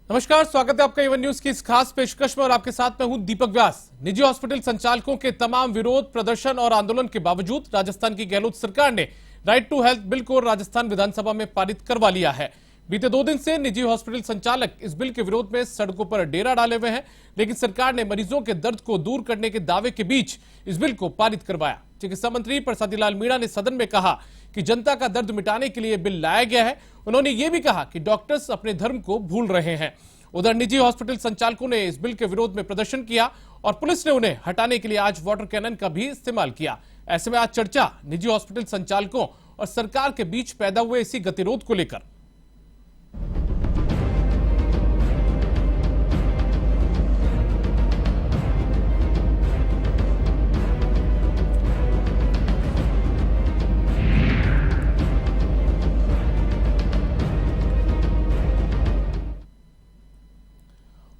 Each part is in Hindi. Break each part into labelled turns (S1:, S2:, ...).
S1: नमस्कार, स्वागत है आपका एवन न्यूज की इस खास पेशकश में और आपके साथ मैं हूं दीपक व्यास। निजी हॉस्पिटल संचालकों के तमाम विरोध प्रदर्शन और आंदोलन के बावजूद राजस्थान की गहलोत सरकार ने राइट टू हेल्थ बिल को राजस्थान विधानसभा में पारित करवा लिया है। बीते 2 दिन से निजी हॉस्पिटल संचालक इस बिल के विरोध में सड़कों पर डेरा डाले हुए हैं, लेकिन सरकार ने मरीजों के दर्द को दूर करने के दावे के बीच इस बिल को पारित करवाया। चिकित्सा मंत्री प्रसादी लाल मीणा ने सदन में कहा कि जनता का दर्द मिटाने के लिए बिल लाया गया है। उन्होंने ये भी कहा कि डॉक्टर्स अपने धर्म को भूल रहे हैं। उधर निजी हॉस्पिटल संचालकों ने इस बिल के विरोध में प्रदर्शन किया और पुलिस ने उन्हें हटाने के लिए आज वाटर कैनन का भी इस्तेमाल किया। ऐसे में आज चर्चा निजी हॉस्पिटल संचालकों और सरकार के बीच पैदा हुए इसी गतिरोध को लेकर।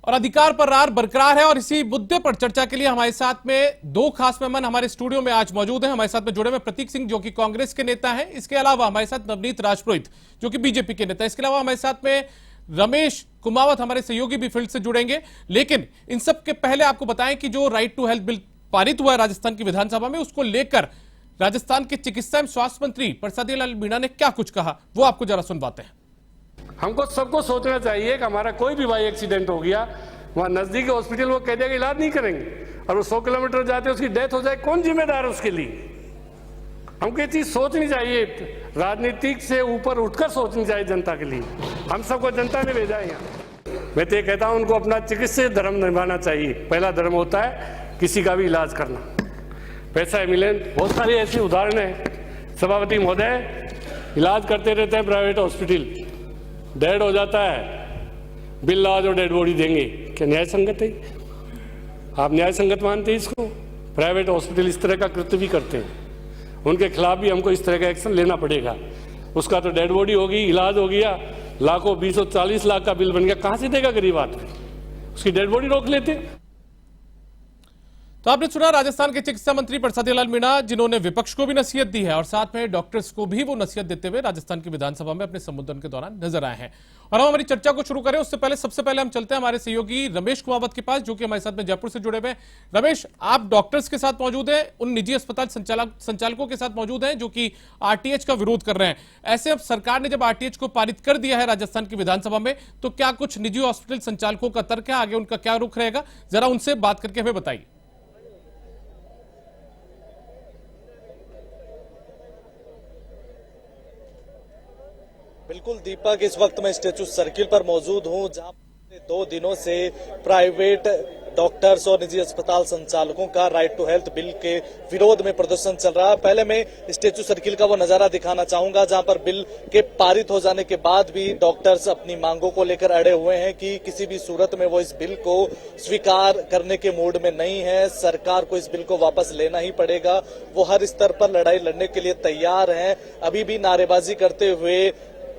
S1: और अधिकार पर रार बरकरार है और इसी मुद्दे पर चर्चा के लिए हमारे साथ में 2 खास मेहमान हमारे स्टूडियो में आज मौजूद हैं। हमारे साथ में जुड़े हुए प्रतीक सिंह जो कि कांग्रेस के नेता हैं, इसके अलावा हमारे साथ नवनीत राजपुरोहित जो कि बीजेपी के नेता, इसके अलावा हमारे साथ में रमेश कुमावत हमारे सहयोगी भी फील्ड से जुड़ेंगे। लेकिन इन सब के पहले आपको बताएं कि जो राइट टू हेल्थ बिल पारित हुआ है राजस्थान की विधानसभा में, उसको लेकर राजस्थान के चिकित्सा एवं स्वास्थ्य मंत्री प्रसादी लाल मीणा ने क्या कुछ कहा, वो आपको जरा सुनवाते हैं।
S2: हमको सबको सोचना चाहिए कि हमारा कोई भी भाई एक्सीडेंट हो गया, वहाँ नजदीकी हॉस्पिटल वो कह देगा इलाज नहीं करेंगे और वो 100 किलोमीटर जाते उसकी डेथ हो जाए, कौन जिम्मेदार है उसके लिए? हमको ये चीज सोचनी चाहिए, राजनीतिक से ऊपर उठकर सोचनी चाहिए जनता के लिए। हम सबको जनता ने भेजा है यहाँ। मैं तो ये कहता हूँ उनको अपना चिकित्सीय धर्म निभाना चाहिए। पहला धर्म होता है किसी का भी इलाज करना, पैसा एम्बुलेंस, बहुत सारी ऐसी उदाहरण है। सभापति महोदय इलाज करते रहते हैं प्राइवेट हॉस्पिटल, डेड हो जाता है, बिल लाओ जो डेड बॉडी देंगे। क्या न्याय संगत है? आप न्याय संगत मानते हैं इसको? प्राइवेट हॉस्पिटल इस तरह का कृत्य भी करते हैं, उनके खिलाफ भी हमको इस तरह का एक्शन लेना पड़ेगा। उसका तो डेड बॉडी होगी, इलाज हो गया, लाखों 20-40 लाख का बिल बन गया, कहां से देगा गरीब आदमी? उसकी डेड बॉडी रोक लेते।
S1: तो आपने सुना राजस्थान के चिकित्सा मंत्री प्रसादी लाल मीणा, जिन्होंने विपक्ष को भी नसीहत दी है और साथ में डॉक्टर्स को भी वो नसीहत देते हुए राजस्थान की विधानसभा में अपने संबोधन के दौरान नजर आए हैं। और हम हमारी चर्चा को शुरू करें उससे पहले सबसे पहले हम चलते हैं हमारे सहयोगी रमेश कुमावत के पास, जो कि हमारे साथ में जयपुर से जुड़े हुए हैं। रमेश, आप डॉक्टर्स के साथ मौजूद हैं, उन निजी अस्पताल संचालकों के साथ मौजूद हैं जो कि आरटीएच का विरोध कर रहे हैं। ऐसे अब सरकार ने जब आरटीएच को पारित कर दिया है राजस्थान की विधानसभा में, तो क्या कुछ निजी हॉस्पिटल संचालकों का तर्क है, आगे उनका क्या रुख रहेगा, जरा उनसे बात करके हमें बताइए।
S3: बिल्कुल दीपक, इस वक्त मैं स्टैचू सर्किल पर मौजूद हूं, जहां 2 दिनों से प्राइवेट डॉक्टर्स और निजी अस्पताल संचालकों का राइट टू हेल्थ बिल के विरोध में प्रदर्शन चल रहा है। पहले मैं स्टैचू सर्किल का वो नजारा दिखाना चाहूंगा जहां पर बिल के पारित हो जाने के बाद भी डॉक्टर्स अपनी मांगों को लेकर अड़े हुए हैं कि किसी भी सूरत में वो इस बिल को स्वीकार करने के मूड में नहीं है। सरकार को इस बिल को वापस लेना ही पड़ेगा। वो हर स्तर पर लड़ाई लड़ने के लिए तैयार हैं। अभी भी नारेबाजी करते हुए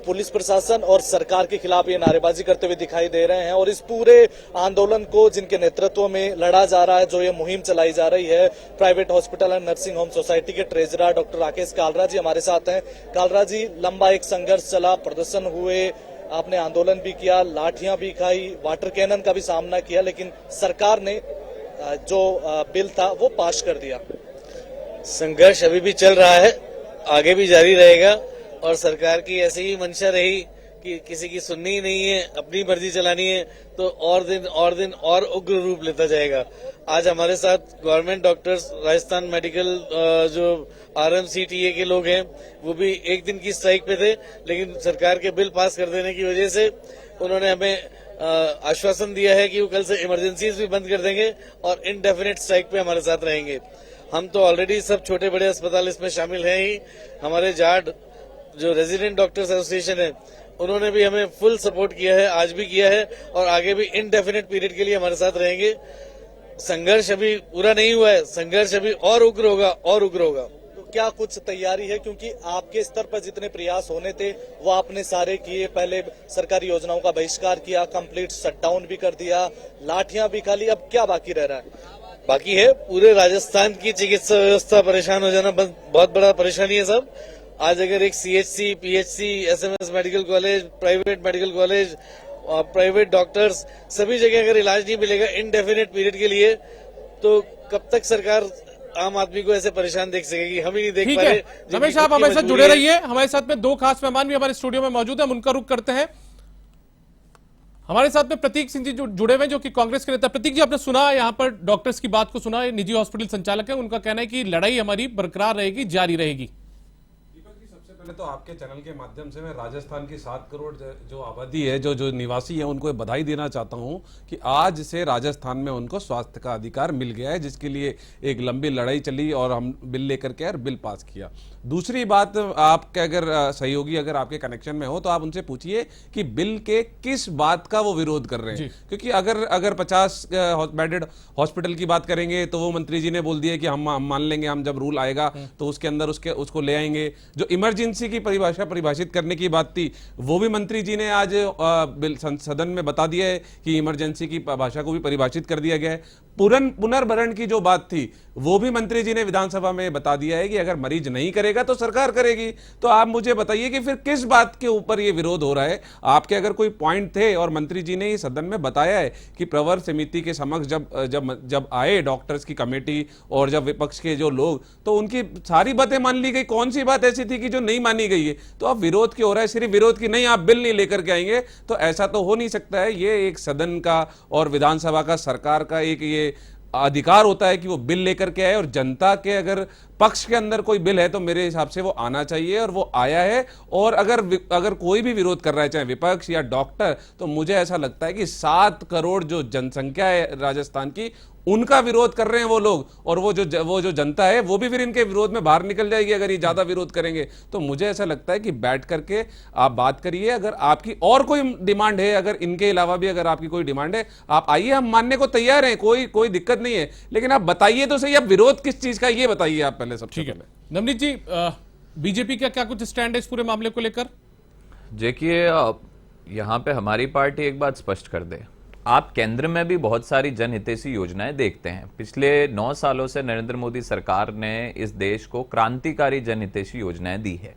S3: पुलिस प्रशासन और सरकार के खिलाफ ये नारेबाजी करते हुए दिखाई दे रहे हैं। और इस पूरे आंदोलन को जिनके नेतृत्व में लड़ा जा रहा है, जो ये मुहिम चलाई जा रही है, private hospital and nursing home society के ट्रेजरर डॉक्टर राकेश कालरा जी हमारे साथ हैं। कालरा जी, लंबा एक संघर्ष चला, प्रदर्शन हुए, आपने आंदोलन भी किया, लाठियां भी खाई, वाटर कैनन का भी सामना किया, लेकिन सरकार ने जो बिल था वो पास कर दिया।
S4: संघर्ष अभी भी चल रहा है, आगे भी जारी रहेगा और सरकार की ऐसी ही मंशा रही कि किसी की सुननी ही नहीं है, अपनी मर्जी चलानी है, तो और दिन और उग्र रूप लेता जाएगा। आज हमारे साथ गवर्नमेंट डॉक्टर्स, राजस्थान मेडिकल जो RMCTA के लोग हैं, वो भी 1 दिन की स्ट्राइक पे थे, लेकिन सरकार के बिल पास कर देने की वजह से उन्होंने हमें आश्वासन दिया है कि वो कल से इमरजेंसीज भी बंद कर देंगे और इनडेफिनेट स्ट्राइक पे हमारे साथ रहेंगे। हम तो ऑलरेडी सब छोटे बड़े अस्पताल इसमें शामिल हैं ही। हमारे जाट जो रेजिडेंट डॉक्टर्स एसोसिएशन है, उन्होंने भी हमें फुल सपोर्ट किया है, आज भी किया है और आगे भी इनडेफिनेट पीरियड के लिए हमारे साथ रहेंगे। संघर्ष अभी पूरा नहीं हुआ है, संघर्ष अभी और उग्र होगा।
S3: तो क्या कुछ तैयारी है, क्योंकि आपके स्तर पर जितने प्रयास होने थे वो आपने सारे किए। पहले सरकारी योजनाओं का बहिष्कार किया, कंप्लीट शटडाउन भी कर दिया, लाठियां भी खा ली, अब क्या बाकी रह रहा है?
S4: बाकी है पूरे राजस्थान की चिकित्सा व्यवस्था परेशान हो जाना बहुत बड़ा परेशानी है सब। आज अगर एक CHC, PHC, SMS medical college, private medical college
S3: और प्राइवेट डॉक्टर्स सभी जगह अगर इलाज नहीं मिलेगा इनडेफिनेट पीरियड के लिए, तो कब तक सरकार आम आदमी को ऐसे परेशान देख सकेगी? हम ही नहीं देख
S1: ठीक
S3: पा
S1: है
S3: रहे।
S1: रमेश, आप हमारे साथ जुड़े रहिए। हमारे साथ में दो खास मेहमान भी हमारे स्टूडियो में मौजूद है, हम उनका रुख करते हैं। हमारे साथ में प्रतीक सिंह जी जुड़े हुए जो कि कांग्रेस के नेता। प्रतीक जी, आपने सुना यहाँ पर डॉक्टर्स की बात को सुना, निजी हॉस्पिटल संचालक है, उनका कहना है कि लड़ाई हमारी बरकरार रहेगी, जारी रहेगी।
S5: सबसे पहले तो आपके चैनल के माध्यम से मैं राजस्थान की 7 करोड़ जो आबादी है, जो निवासी है, उनको बधाई देना चाहता हूं कि आज से राजस्थान में उनको स्वास्थ्य का अधिकार मिल गया है, जिसके लिए एक लंबी लड़ाई चली और हम बिल लेकर के और बिल पास किया। दूसरी बात, आपके अगर सहयोगी अगर आपके कनेक्शन में हो तो आप उनसे पूछिए कि बिल के किस बात का वो विरोध कर रहे हैं, क्योंकि अगर 50 बेडेड हॉस्पिटल की बात करेंगे तो वो मंत्री जी ने बोल दिया कि हम मान लेंगे, हम जब रूल आएगा तो उसके अंदर उसको ले आएंगे। जो इमरजेंसी की परिभाषा परिभाषित करने की बात थी वो भी मंत्री जी ने आज बिल सदन में बता दिया है कि इमरजेंसी की भाषा को भी परिभाषित कर दिया गया है। पुनर्भरण की जो बात थी वो भी मंत्री जी ने विधानसभा में बता दिया है कि अगर मरीज नहीं करेगा तो सरकार करेगी। तो आप मुझे बताइए कि फिर किस बात के ऊपर ये विरोध हो रहा है? आपके अगर कोई पॉइंट थे और मंत्री जी ने ये सदन में बताया है कि प्रवर समिति के समक्ष जब आए डॉक्टर्स की कमेटी और जब विपक्ष के जो लोग, तो उनकी सारी बातें मान ली गई। कौन सी बात ऐसी थी कि जो नहीं मानी गई है? तो अब विरोध क्यों हो रहा है? सिर्फ विरोध की नहीं, आप बिल नहीं लेकर के आएंगे तो ऐसा तो हो नहीं सकता है। ये एक सदन का और विधानसभा का, सरकार का एक ये अधिकार होता है कि वो बिल लेकर के आए, और जनता के अगर पक्ष के अंदर कोई बिल है तो मेरे हिसाब से वो आना चाहिए, और वो आया है। और अगर कोई भी विरोध कर रहा है, चाहे विपक्ष या डॉक्टर, तो मुझे ऐसा लगता है कि 7 करोड़ जो जनसंख्या है राजस्थान की, उनका विरोध कर रहे हैं वो लोग, और वो जो जनता है वो भी फिर इनके विरोध में बाहर निकल जाएगी अगर ये ज्यादा विरोध करेंगे। तो मुझे ऐसा लगता है कि बैठ करके आप बात करिए। अगर आपकी और कोई डिमांड है, अगर इनके अलावा भी अगर आपकी कोई डिमांड है, आप आइए, हम मानने को तैयार हैं, कोई दिक्कत नहीं है। लेकिन आप बताइए तो सही, आप विरोध किस चीज का ये बताइए आप पहले। सबसे पहले
S1: नवनीत जी, बीजेपी का क्या कुछ स्टैंड है इस पूरे मामले को लेकर?
S6: देखिए, यहाँ पे हमारी पार्टी एक बात स्पष्ट कर दे, आप केंद्र में भी बहुत सारी जनहितैषी योजनाएं देखते हैं। पिछले 9 सालों से नरेंद्र मोदी सरकार ने इस देश को क्रांतिकारी जनहितैषी योजनाएं दी है।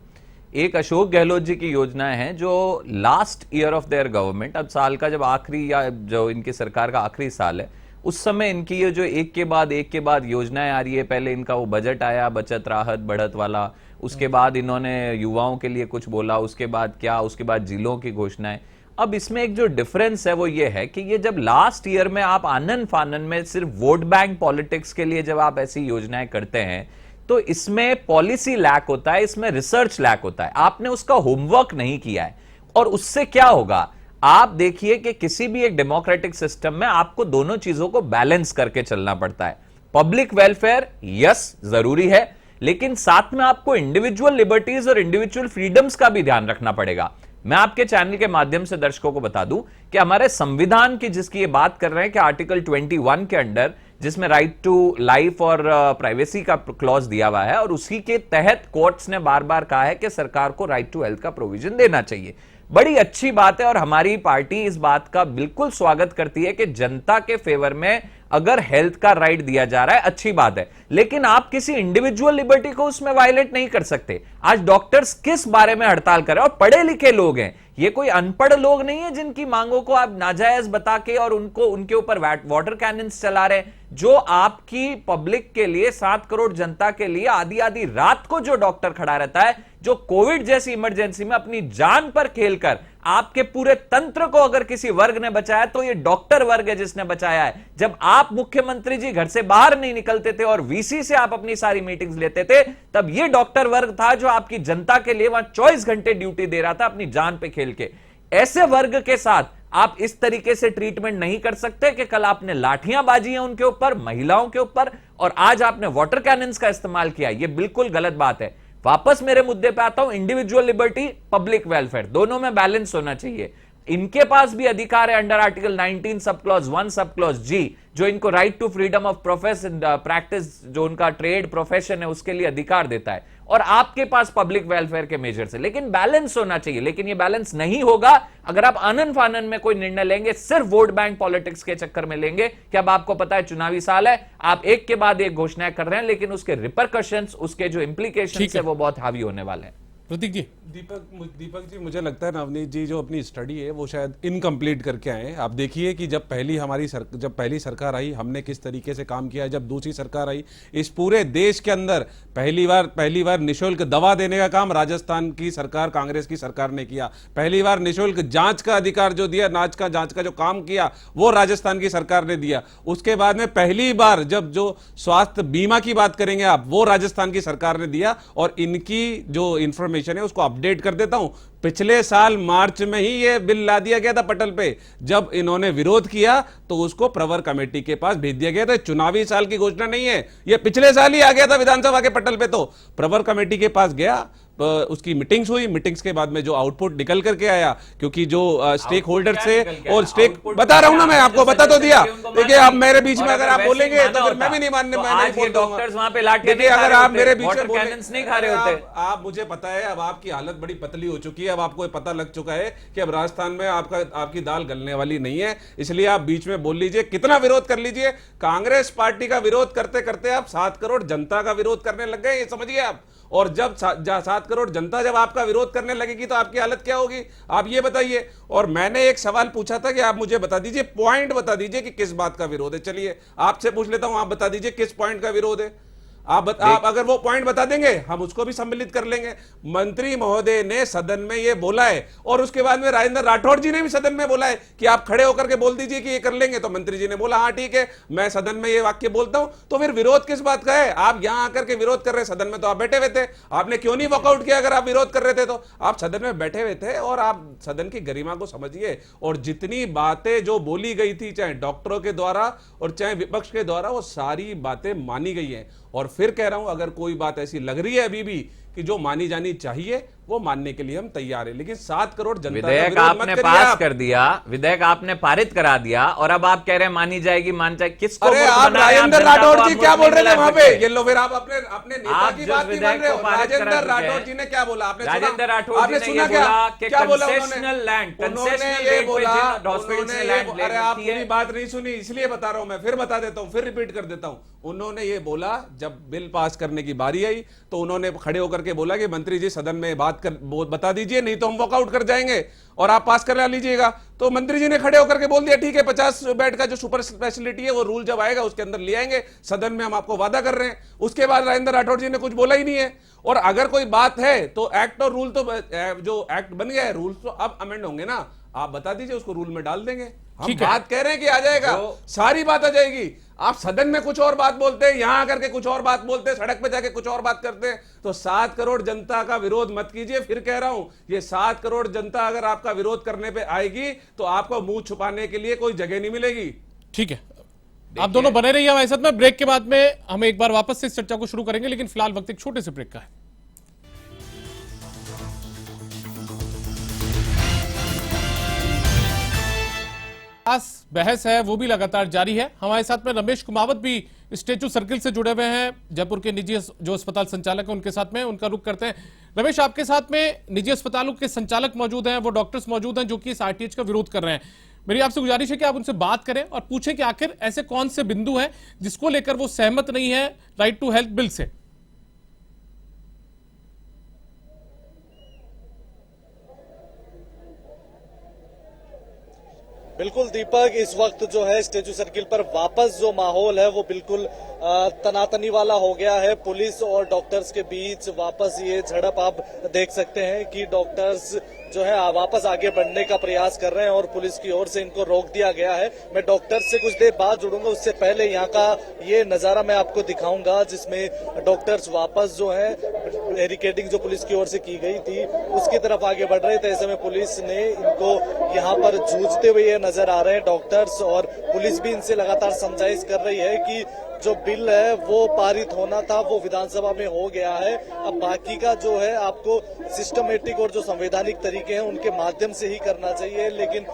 S6: एक अशोक गहलोत जी की योजनाएं हैं जो last year of their government, अब साल का जब आखिरी या जो इनकी सरकार का आखिरी साल है, उस समय इनकी ये जो एक के बाद योजनाएं आ रही है। पहले इनका वो बजट आया, बचत राहत बढ़त वाला, उसके बाद इन्होंने युवाओं के लिए कुछ बोला, उसके बाद जिलों की घोषणाएं। अब इसमें एक जो डिफरेंस है वो ये है कि ये जब लास्ट ईयर में आप आनन फानन में सिर्फ वोट बैंक पॉलिटिक्स के लिए जब आप ऐसी योजनाएं करते हैं, तो इसमें पॉलिसी लैक होता है, इसमें रिसर्च लैक होता है। आपने उसका होमवर्क नहीं किया है, और उससे क्या होगा, आप देखिए कि किसी भी एक डेमोक्रेटिक सिस्टम में आपको दोनों चीजों को बैलेंस करके चलना पड़ता है। पब्लिक वेलफेयर यस जरूरी है, लेकिन साथ में आपको इंडिविजुअल लिबर्टीज और इंडिविजुअल फ्रीडम्स का भी ध्यान रखना पड़ेगा। मैं आपके चैनल के माध्यम से दर्शकों को बता दूं कि हमारे संविधान की जिसकी ये बात कर रहे हैं कि आर्टिकल 21 के अंडर, जिसमें राइट टू लाइफ और प्राइवेसी का क्लॉज दिया हुआ है, और उसी के तहत कोर्ट्स ने बार बार कहा है कि सरकार को राइट टू हेल्थ का प्रोविजन देना चाहिए। बड़ी अच्छी बात है, और हमारी पार्टी इस बात का बिल्कुल स्वागत करती है कि जनता के फेवर में अगर हेल्थ का राइट दिया जा रहा है, अच्छी बात है। लेकिन आप किसी इंडिविजुअल लिबर्टी को उसमें वायलेट नहीं कर सकते। आज डॉक्टर्स किस बारे में हड़ताल कर रहे हैं, और पढ़े लिखे लोग हैं, ये कोई अनपढ़ लोग नहीं है जिनकी मांगों को आप नाजायज बता के और उनके ऊपर वाटर कैनन्स चला रहे हैं। जो आपकी पब्लिक के लिए, 7 करोड़ जनता के लिए आधी आधी रात को जो डॉक्टर खड़ा रहता है, जो कोविड जैसी इमरजेंसी में अपनी जान पर खेलकर आपके पूरे तंत्र को अगर किसी वर्ग ने बचाया तो ये डॉक्टर वर्ग है जिसने बचाया है। जब आप मुख्यमंत्री जी घर से बाहर नहीं निकलते थे और वीसी से आप अपनी सारी मीटिंग्स लेते थे, तब ये डॉक्टर वर्ग था जो आपकी जनता के लिए वहां 24 घंटे ड्यूटी दे रहा था अपनी जान पे खेल के। ऐसे वर्ग के साथ आप इस तरीके से ट्रीटमेंट नहीं कर सकते कि कल आपने लाठियां बाजी हैं उनके ऊपर, महिलाओं के ऊपर, और आज आपने वाटर कैनन्स का इस्तेमाल किया। यह बिल्कुल गलत बात है। वापस मेरे मुद्दे पे आता हूं, इंडिविजुअल लिबर्टी, पब्लिक वेलफेयर, दोनों में बैलेंस होना चाहिए। इनके पास भी अधिकार है under article 19 sub clause 1 sub clause जी, जो इनको right to freedom of profession practice, जो उनका ट्रेड प्रोफेशन है उसके लिए अधिकार देता है, और आपके पास पब्लिक वेलफेयर के मेजर्स है। लेकिन बैलेंस होना चाहिए। लेकिन ये बैलेंस नहीं होगा अगर आप आनन फानन में कोई निर्णय लेंगे, सिर्फ वोट बैंक पॉलिटिक्स के चक्कर में लेंगे कि अब आपको पता है चुनावी साल है, आप एक के बाद एक घोषणाएं कर रहे हैं, लेकिन उसके रिपरकशंस, उसके जो इंप्लीकेशंस है वो बहुत हावी होने वाले हैं।
S1: प्रतीक जी।
S5: दीपक जी, मुझे लगता है नवनीत जी जो अपनी स्टडी है वो शायद इनकम्प्लीट करके आए हैं। आप देखिए कि जब पहली सरकार आई हमने किस तरीके से काम किया, जब दूसरी सरकार आई इस पूरे देश के अंदर पहली बार निशुल्क दवा देने का काम राजस्थान की सरकार, कांग्रेस की सरकार ने किया। पहली बार निशुल्क जांच का अधिकार जो दिया, जांच का जो काम किया वो राजस्थान की सरकार ने दिया। उसके बाद में पहली बार जब जो स्वास्थ्य बीमा की बात करेंगे आप, वो राजस्थान की सरकार ने दिया। और इनकी जो इंफॉर्मेशन है उसको अपडेट कर देता हूं, पिछले साल मार्च में ही ये बिल ला दिया गया था पटल पे। जब इन्होंने विरोध किया तो उसको प्रवर कमेटी के पास भेज दिया गया था। चुनावी साल की घोषणा नहीं है, ये पिछले साल ही आ गया था विधानसभा के पटल पे। तो प्रवर कमेटी के पास गया, उसकी मीटिंग्स हुई, मीटिंग्स के बाद में जो आउटपुट निकल करके आया, क्योंकि जो स्टेक होल्डर से और स्टेक बता रहा हूं ना मैं आपको, बता तो दिया। देखिए अब मेरे बीच में अगर आप बोलेंगे तो फिर मैं भी नहीं मानने, मैं नहीं बोल दूंगा। देखिए अगर आप मेरे बीच में
S6: नहीं खा रहे होते,
S5: आप मुझे पता है अब आपकी हालत बड़ी पतली हो चुकी है। अब आपको पता लग चुका है कि अब राजस्थान में आपकी दाल गलने वाली नहीं है, इसलिए आप बीच में बोल लीजिए, कितना विरोध कर लीजिए। कांग्रेस पार्टी का विरोध करते करते आप 7 करोड़ जनता का विरोध करने लग गए, ये समझिए आप। और जब 7 करोड़ जनता जब आपका विरोध करने लगेगी तो आपकी हालत क्या होगी, आप ये बताइए। और मैंने एक सवाल पूछा था कि आप मुझे बता दीजिए, पॉइंट बता दीजिए कि किस बात का विरोध है। चलिए आपसे पूछ लेता हूं, आप बता दीजिए किस पॉइंट का विरोध है। आप अगर वो पॉइंट बता देंगे हम उसको भी सम्मिलित कर लेंगे। मंत्री महोदय ने सदन में ये बोला है और उसके बाद में राजेंद्र राठौड़ जी ने भी सदन में बोला है कि आप खड़े होकर के बोल दीजिए कि ये कर लेंगे। तो मंत्री जी ने बोला हाँ ठीक है, मैं सदन में ये वाक्य बोलता हूं। तो फिर विरोध किस बात का है? आप यहां आकर के विरोध कर रहे हैं, सदन में तो आप बैठे हुए थे, आपने क्यों नहीं वॉकआउट किया? अगर आप विरोध कर रहे थे तो आप सदन में बैठे हुए थे। और आप सदन की गरिमा को समझिए। और जितनी बातें जो बोली गई थी, चाहे डॉक्टरों के द्वारा और चाहे विपक्ष के द्वारा, वो सारी बातें मानी गई हैं। और फिर कह रहा हूं, अगर कोई बात ऐसी लग रही है अभी भी कि जो मानी जानी चाहिए, वो मानने के लिए हम तैयार हैं। लेकिन 7 करोड़ जनता का
S6: विधेयक आपने पास कर दिया, विधेयक आपने पारित करा दिया और अब आप कह रहे हैं मानी जाएगी, मान जाए किसको?
S5: अरे आप राजेंद्र राठौड़ जी क्या बोल रहे थे वहां पे? ये लो, फिर आप अपने नेता की बात नहीं मान रहे हो। राजेंद्र राठौड़ जी ने क्या बोला? आपने
S6: राजेंद्र राठौड़ जी ने क्या बोला? कंसेशनल लैंड, कंसेशनल
S5: ये बोला। अरे आप पूरी बात नहीं सुनी, इसलिए बता रहा हूं मैं, फिर बता देता हूं, फिर रिपीट कर देता हूं। उन्होंने ये बोला, जब बिल पास करने की बारी आई तो उन्होंने खड़े होकर के बोला कि मंत्री जी सदन में बता दीजिए, नहीं तो हम वॉकआउट कर जाएंगे और आप पास करा लीजिएगा। तो मंत्री जी ने खड़े होकर के बोल दिया ठीक है, 50 बेड का जो सुपर स्पेशलिटी है वो रूल जब आएगा उसके अंदर ले आएंगे सदन में, हम आपको वादा कर रहे हैं। उसके बाद राजेंद्र राठौड़ जी ने कुछ बोला ही नहीं है। और अगर कोई बात है तो एक्ट और रूल, तो जो एक्ट बन गया है, रूल्स तो अब अमेंड होंगे ना, आप बता दीजिए, उसको रूल में डाल देंगे। हम बात कह रहे हैं कि आ जाएगा, सारी बात आ जाएगी। आप सदन में कुछ और बात बोलते हैं, यहां आकर के कुछ और बात बोलते हैं, सड़क पे जाके कुछ और बात करते हैं। तो 7 करोड़ जनता का विरोध मत कीजिए। फिर कह रहा हूं, ये 7 करोड़ जनता अगर आपका विरोध करने पे आएगी तो आपको मुंह छुपाने के लिए कोई जगह नहीं मिलेगी।
S1: ठीक है, आप दोनों बने रहिए हमारे साथ में। ब्रेक के बाद में हम एक बार वापस से इस चर्चा को शुरू करेंगे, लेकिन फिलहाल वक्त एक छोटे से ब्रेक का है। बहस है वो भी लगातार जारी है। हमारे साथ में रमेश कुमावत भी स्टेचू सर्किल से जुड़े हुए हैं, जयपुर के निजी जो अस्पताल संचालक है उनके साथ में, उनका रुख करते हैं। रमेश, आपके साथ में निजी अस्पतालों के संचालक मौजूद हैं, वो डॉक्टर्स मौजूद हैं जो कि इस आरटीएच का विरोध कर रहे हैं। मेरी आपसे गुजारिश है कि आप उनसे बात करें और पूछें कि आखिर ऐसे कौन से बिंदु हैं जिसको लेकर वो सहमत नहीं है राइट टू हेल्थ बिल से।
S3: बिल्कुल दीपक, इस वक्त जो है स्टेचू सर्किल पर वापस जो माहौल है वो बिल्कुल तनातनी वाला हो गया है। पुलिस और डॉक्टर्स के बीच वापस ये झड़प आप देख सकते हैं कि डॉक्टर्स जो है वापस आगे बढ़ने का प्रयास कर रहे हैं और पुलिस की ओर से इनको रोक दिया गया है। मैं डॉक्टर्स से कुछ देर बाद जुड़ूंगा, उससे पहले यहाँ का ये नजारा मैं आपको दिखाऊंगा जिसमें डॉक्टर्स वापस जो है बैरिकेडिंग जो पुलिस की ओर से की गई थी उसकी तरफ आगे बढ़ रहे थे। ऐसे में पुलिस ने इनको यहाँ पर जूझते हुए नजर आ रहे हैं डॉक्टर्स, और पुलिस भी इनसे लगातार समझाइश कर रही है कि जो बिल है वो पारित होना था वो विधानसभा में हो गया है। अब बाकी का जो है आपको सिस्टमेटिक और जो संवैधानिक तरीके हैं उनके माध्यम से ही करना चाहिए। लेकिन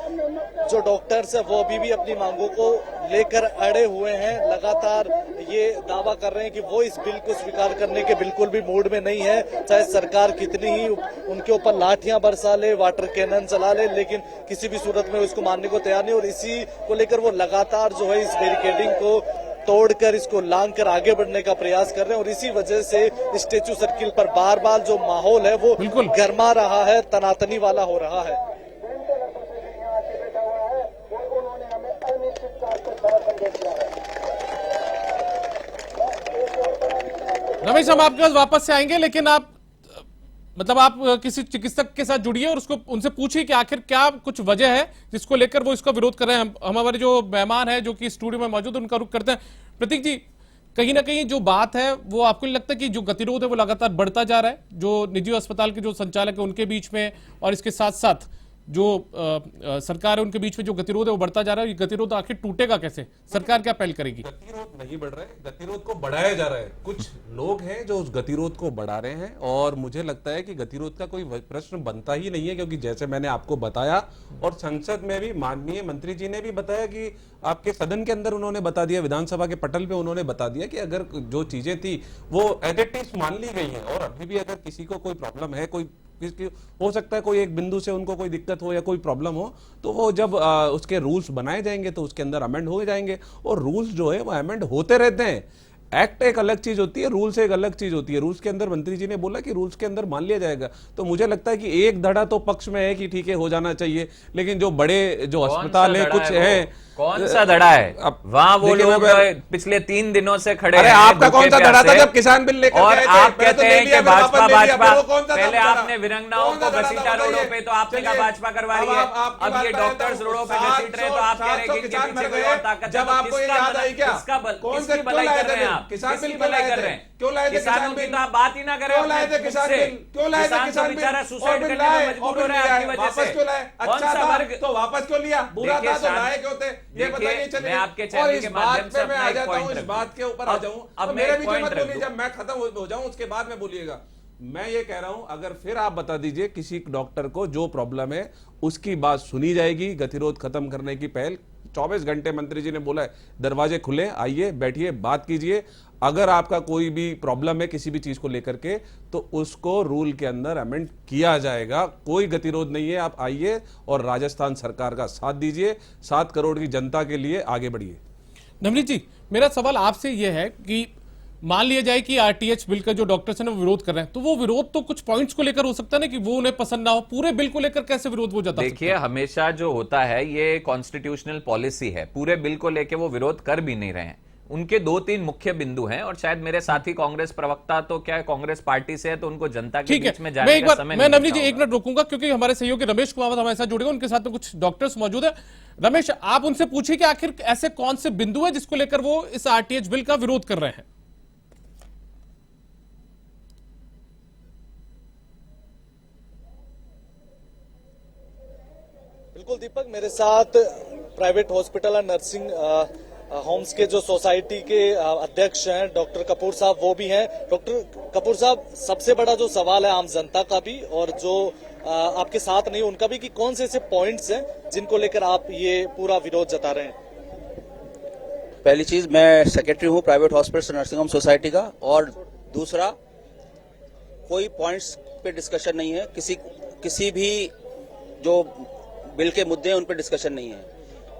S3: जो डॉक्टर्स है वो अभी भी अपनी मांगों को लेकर अड़े हुए हैं, लगातार ये दावा कर रहे हैं कि वो इस बिल को स्वीकार करने के बिल्कुल भी मूड में नहीं है। चाहे सरकार कितनी ही उनके ऊपर लाठियां बरसा ले, वाटर कैनन चला ले, लेकिन किसी भी सूरत में उसको मानने को तैयार नहीं। और इसी को लेकर वो लगातार जो है इस बैरिकेडिंग को तोड़कर इसको लांघकर आगे बढ़ने का प्रयास कर रहे हैं और इसी वजह से स्टैचू सर्किल पर बार बार जो माहौल है वो
S1: बिल्कुल
S3: गर्मा रहा है, तनातनी वाला हो रहा है।
S1: रमेश, हम आपके पास वापस से आएंगे, लेकिन आप किसी चिकित्सक के साथ जुड़िए और उसको उनसे पूछिए कि आखिर क्या कुछ वजह है जिसको लेकर वो इसका विरोध कर रहे हैं। हम हमारे जो मेहमान है जो कि स्टूडियो में मौजूद है उनका रुख करते हैं। प्रतीक जी, कहीं ना कहीं जो बात है वो आपको नहीं लगता कि जो गतिरोध है वो लगातार बढ़ता जा रहा है, जो निजी अस्पताल के जो संचालक है उनके बीच में और इसके साथ साथ जो सरकार है उनके बीच में जो गतिरोध है वो बढ़ता जा रहा है। ये गतिरोध आखिर टूटेगा कैसे? सरकार क्या पहल करेगी?
S5: गतिरोध नहीं बढ़ रहा है, गतिरोध को बढ़ाया जा रहा है। कुछ लोग हैं जो उस गतिरोध को बढ़ा रहे हैं और मुझे लगता है कि गतिरोध का कोई प्रश्न बनता ही नहीं है, क्योंकि जैसे मैंने आपको बताया और संसद में भी माननीय मंत्री जी ने भी बताया कि आपके सदन के अंदर उन्होंने बता दिया, विधानसभा के पटल पे उन्होंने बता दिया कि अगर जो चीजें थी वो एज इट इज मान ली गई हैं और अभी भी अगर किसी को कोई प्रॉब्लम है, कोई हो सकता है कोई एक बिंदु से उनको कोई दिक्कत हो या कोई प्रॉब्लम हो, तो वो जब उसके रूल्स बनाए जाएंगे तो उसके अंदर अमेंड हो जाएंगे और रूल्स जो है वो अमेंड होते रहते हैं। एक्ट एक अलग चीज होती है, रूल्स एक अलग चीज होती है। रूल्स के अंदर मंत्री जी ने बोला कि रूल्स के अंदर मान लिया जाएगा, तो मुझे लगता है कि एक धड़ा तो पक्ष में है कि ठीक है हो जाना चाहिए, लेकिन जो बड़े जो अस्पताल है कुछ है,
S6: कौन सा धड़ा है? वहां वो लोग पिछले 3 दिनों से खड़े हैं।
S5: आपका कौन सा धड़ा था जब किसान बिल लेकर
S6: और आप कहते हैं कि भाजपा पहले
S5: था?
S6: आपने विरंगनाओं को घसीटा रोडों पे, तो आपने कहा भाजपा करवा रही है। अब ये डॉक्टर्स रोडों पे घसीट रहे हैं, तो आप कह रहे हैं कि इनके पीछे कोई और ताकत है।
S5: जब आपको ये याद आई क्या?
S6: किसकी भलाई कर रहे हैं आप? किसकी भलाई कर रहे हैं?
S5: क्यों लाए थे
S6: किसानों की तो आप बात ही ना करें।
S5: क्यों लाए थे किसान बिल? क्यों लाए थे किसान बिल?
S6: बेचारा सुसाइड करने में मजबूर हो रहा है आपकी वजह से।
S5: वापस क्यों लाए? अच्छा था तो वापस क्यों लिया? बुरा था तो लाए क्यों थे? ये बताइए। चलिए
S6: मैं आपके चैनल के माध्यम से अपना एक पॉइंट
S5: इस बात के ऊपर आ जाऊं। अब मेरे बीच में मत बोलिए, जब मैं खत्म हो जाऊं उसके बाद में बोलिएगा। मैं ये कह रहा हूं, अगर फिर आप बता दीजिए किसी डॉक्टर को जो प्रॉब्लम है उसकी बात सुनी जाएगी। गतिरोध खत्म करने की पहल 24 घंटे मंत्री जी ने बोला है, दरवाजे खुले, आइए बैठिए, बात कीजिए। अगर आपका कोई भी प्रॉब्लम है किसी भी चीज को लेकर के तो उसको रूल के अंदर अमेंड किया जाएगा। कोई गतिरोध नहीं है, आप आइए और राजस्थान सरकार का साथ दीजिए। 7 करोड़ की जनता के लिए आगे बढ़िए।
S1: नवनीत जी, मेरा सवाल आपसे यह है कि मान लिया जाए कि आरटीएच बिल का जो डॉक्टर्स हैं वो विरोध कर रहे हैं, तो वो विरोध तो कुछ पॉइंट्स को लेकर हो सकता है ना कि वो उन्हें पसंद ना हो, पूरे बिल को लेकर कैसे विरोध वो जता सकते हैं?
S6: देखिए, हमेशा जो होता है ये कॉन्स्टिट्यूशनल पॉलिसी है, पूरे बिल को लेकर वो विरोध कर भी नहीं रहे हैं। उनके 2-3 मुख्य बिंदु हैं और शायद मेरे साथी कांग्रेस प्रवक्ता तो क्या है, कांग्रेस पार्टी से है, तो उनको जनता के बीच में जाने का समय
S1: मैं नवनीत जी 1 मिनट रोकूंगा क्योंकि हमारे सहयोगी रमेश कुमार हमारे साथ जुड़ेगा, उनके साथ में कुछ डॉक्टर्स मौजूद है। रमेश, आप उनसे पूछिए कि आखिर ऐसे कौन से बिंदु है जिसको लेकर वो इस आरटीएच बिल का विरोध कर रहे हैं।
S3: बिल्कुल दीपक, मेरे साथ प्राइवेट हॉस्पिटल और नर्सिंग होम्स के जो सोसाइटी के अध्यक्ष हैं डॉक्टर कपूर साहब, वो भी हैं। डॉक्टर कपूर साहब, सबसे बड़ा जो सवाल है आम जनता का भी और जो आपके साथ नहीं उनका भी, कि कौन से ऐसे पॉइंट्स हैं जिनको लेकर आप ये पूरा विरोध जता रहे हैं?
S7: पहली चीज, मैं सेक्रेटरी हूं private hospital nursing home society का, और दूसरा कोई पॉइंट्स पे डिस्कशन नहीं है। किसी भी जो बिल के मुद्दे हैं उन पे डिस्कशन नहीं है।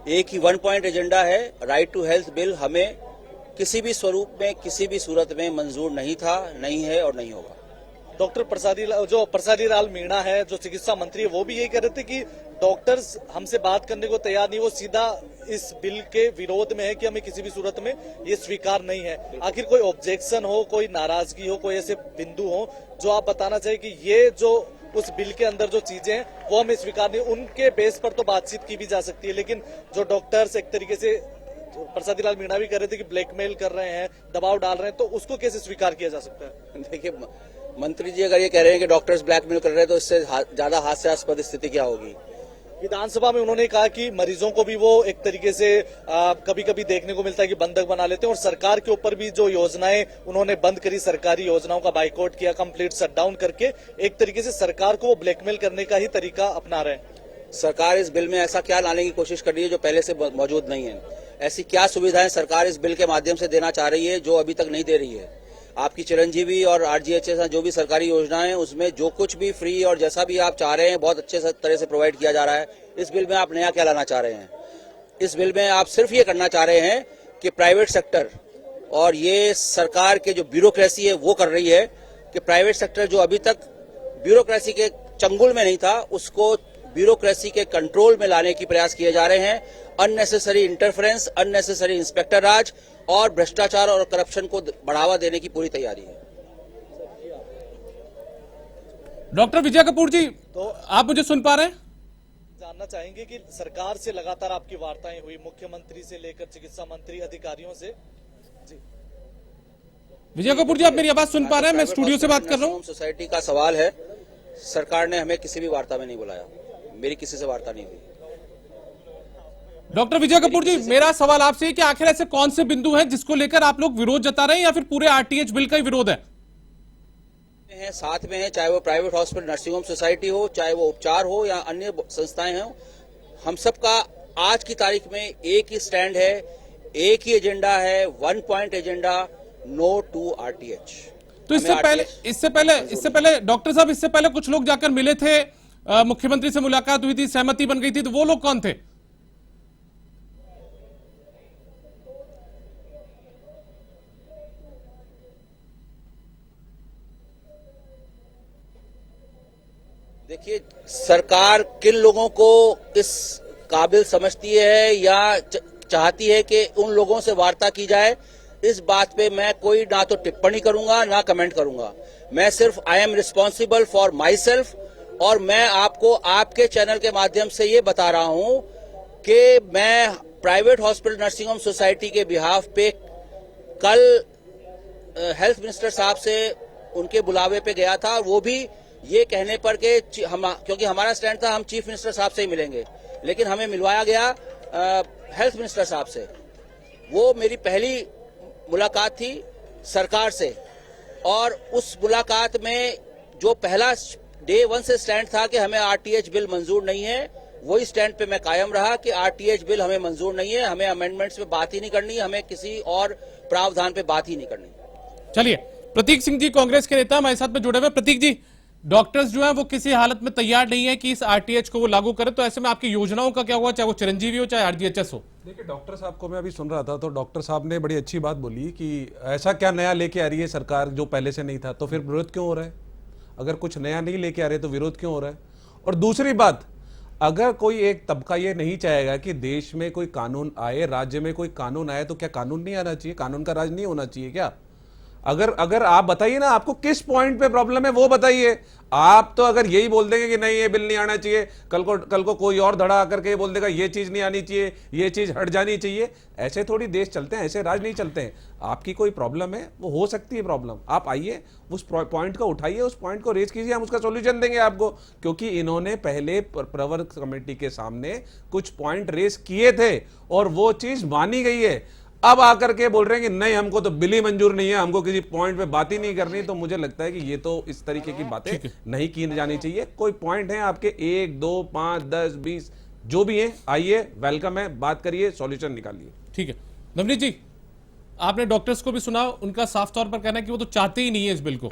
S7: एक ही 1 पॉइंट एजेंडा है, राइट टू हेल्थ बिल हमें किसी भी स्वरूप में किसी भी सूरत में मंजूर नहीं था, नहीं है और नहीं होगा।
S3: डॉक्टर प्रसादी लाल मीणा है जो चिकित्सा मंत्री है, वो भी यही कह रहे थे कि डॉक्टर्स हमसे बात करने को तैयार नहीं, वो सीधा इस बिल के विरोध में है कि हमें किसी भी सूरत में ये स्वीकार नहीं है। आखिर कोई ऑब्जेक्शन हो, कोई नाराजगी हो, कोई ऐसे बिंदु हो जो आप बताना चाहिए कि ये जो उस बिल के अंदर जो चीजें हैं वो हमें स्वीकार नहीं, उनके बेस पर तो बातचीत की भी जा सकती है, लेकिन जो डॉक्टर्स एक तरीके से प्रसादी लाल मीणा भी कह रहे थे कि ब्लैकमेल कर रहे हैं, दबाव डाल रहे हैं, तो उसको कैसे स्वीकार किया जा सकता है?
S7: देखिए, मंत्री जी अगर ये कह रहे हैं कि डॉक्टर्स ब्लैकमेल कर रहे हैं तो इससे ज्यादा हास्यास्पद स्थिति क्या होगी?
S3: विधानसभा में उन्होंने कहा कि मरीजों को भी वो एक तरीके से कभी कभी देखने को मिलता है कि बंधक बना लेते हैं, और सरकार के ऊपर भी जो योजनाएं उन्होंने बंद करी, सरकारी योजनाओं का बाइकआउट किया, कंप्लीट शटडाउन करके एक तरीके से सरकार को वो ब्लैकमेल करने का ही तरीका अपना रहे हैं।
S7: सरकार इस बिल में ऐसा क्या लाने की कोशिश कर रही है जो पहले से मौजूद नहीं है? ऐसी क्या सुविधाएं सरकार इस बिल के माध्यम से देना चाह रही है जो अभी तक नहीं दे रही है? आपकी चिरंजीवी और आरजीएचएस जो भी सरकारी योजनाएं हैं उसमें जो कुछ भी फ्री और जैसा भी आप चाह रहे हैं बहुत अच्छे तरह से प्रोवाइड किया जा रहा है। इस बिल में आप नया क्या लाना चाह रहे हैं? इस बिल में आप सिर्फ ये करना चाह रहे हैं कि प्राइवेट सेक्टर और ये सरकार के जो ब्यूरोक्रेसी है वो कर रही है कि प्राइवेट सेक्टर जो अभी तक ब्यूरोक्रेसी के चंगुल में नहीं था उसको ब्यूरोक्रेसी के कंट्रोल में लाने की प्रयास किए जा रहे हैं। अननेसेसरी इंटरफेरेंस, अननेसेसरी इंस्पेक्टर राज और भ्रष्टाचार और करप्शन को बढ़ावा देने की पूरी तैयारी है।
S1: डॉक्टर विजय कपूर जी, तो आप मुझे सुन पा रहे हैं?
S3: जानना चाहेंगे कि सरकार से लगातार आपकी वार्ताएं हुई, मुख्यमंत्री से लेकर चिकित्सा मंत्री, अधिकारियों से। जी
S1: विजय कपूर जी, आप मेरी आवाज सुन पा रहे हैं? मैं स्टूडियो से बात कर रहा हूँ।
S7: सोसाइटी का सवाल है, सरकार ने हमें किसी भी वार्ता में नहीं बुलाया, मेरी किसी से वार्ता नहीं हुई।
S1: डॉक्टर विजय कपूर जी, मेरा सवाल आपसे है कि आखिर ऐसे कौन से बिंदु हैं जिसको लेकर आप लोग विरोध जता रहे हैं या फिर पूरे आरटीएच बिल का ही विरोध है?
S7: साथ में है, चाहे वो private hospital nursing home society हो, चाहे वो उपचार हो या अन्य संस्थाएं हो, हम सबका आज की तारीख में एक ही स्टैंड है, एक ही एजेंडा है, 1 point agenda, no to RTH.
S1: तो इससे पहले डॉक्टर साहब, इससे पहले कुछ लोग जाकर मिले थे, मुख्यमंत्री से मुलाकात हुई थी, सहमति बन गई थी, तो वो लोग कौन थे?
S7: देखिए, सरकार किन लोगों को इस काबिल समझती है या चाहती है कि उन लोगों से वार्ता की जाए, इस बात पे मैं कोई ना तो टिप्पणी करूंगा ना कमेंट करूंगा। मैं सिर्फ I am responsible for my self, और मैं आपको आपके चैनल के माध्यम से ये बता रहा हूं कि मैं private hospital nursing home society के बिहाफ पे कल हेल्थ मिनिस्टर साहब से उनके बुलावे पे गया था, वो भी ये कहने पर कि क्योंकि हमारा स्टैंड था हम चीफ मिनिस्टर साहब से ही मिलेंगे, लेकिन हमें मिलवाया गया हेल्थ मिनिस्टर साहब से। वो मेरी पहली मुलाकात थी सरकार से, और उस मुलाकात में जो पहला डे 1 से स्टैंड था कि हमें आरटीएच बिल मंजूर नहीं है, वही स्टैंड पे मैं कायम रहा कि आरटीएच बिल हमें मंजूर नहीं है, हमें अमेंडमेंट्स पे बात ही नहीं करनी, हमें किसी और प्रावधान पे बात ही नहीं करनी।
S1: चलिए, प्रतीक सिंह जी कांग्रेस के नेता हमारे साथ में जुड़े हुए। प्रतीक जी, डॉक्टर्स जो है वो किसी हालत में तैयार नहीं है कि इस आरटीएच को वो लागू करे, तो ऐसे में आपकी योजनाओं का क्या हुआ, चाहे वो चिरंजीवी हो चाहे आरडीएचएस हो?
S5: देखिए, डॉक्टर साहब को मैं अभी सुन रहा था तो डॉक्टर साहब ने बड़ी अच्छी बात बोली कि ऐसा क्या नया लेके आ रही है सरकार जो पहले से नहीं था, तो फिर विरोध क्यों हो रहा है? अगर कुछ नया नहीं लेके आ रहे तो विरोध क्यों हो रहा है? और दूसरी बात, अगर कोई एक तबका ये नहीं चाहेगा कि देश में कोई कानून आए, राज्य में कोई कानून आए, तो क्या कानून नहीं आना चाहिए? कानून का राज नहीं होना चाहिए क्या? अगर आप बताइए ना, आपको किस पॉइंट पे प्रॉब्लम है वो बताइए। आप तो अगर यही बोल देंगे कि नहीं ये बिल नहीं आना चाहिए, कल को कोई और धड़ा आकर के ये बोल देगा ये चीज नहीं आनी चाहिए, ये चीज हट जानी चाहिए, ऐसे थोड़ी देश चलते हैं, ऐसे राज नहीं चलते हैं। आपकी कोई प्रॉब्लम है, वो हो सकती है प्रॉब्लम, आप आइए उस पॉइंट को उठाइए, उस पॉइंट को रेज कीजिए, हम उसका सोल्यूशन देंगे आपको। क्योंकि इन्होंने पहले प्रवर कमेटी के सामने कुछ पॉइंट रेज किए थे और वो चीज मानी गई है। अब आकर के बोल रहे हैं कि नहीं हमको तो बिल ही मंजूर नहीं है, हमको किसी पॉइंट पे बात ही नहीं करनी, तो मुझे लगता है कि ये तो इस तरीके की बातें नहीं की जानी चाहिए। कोई पॉइंट है आपके 1, 2, 5, 10, 20 जो भी हैं, आइए, वेलकम है, बात करिए, सॉल्यूशन निकालिए।
S1: ठीक है नवनीत जी, आपने डॉक्टर्स को भी सुना, उनका साफ तौर पर कहना है कि वो तो चाहते ही नहीं है इस बिल को।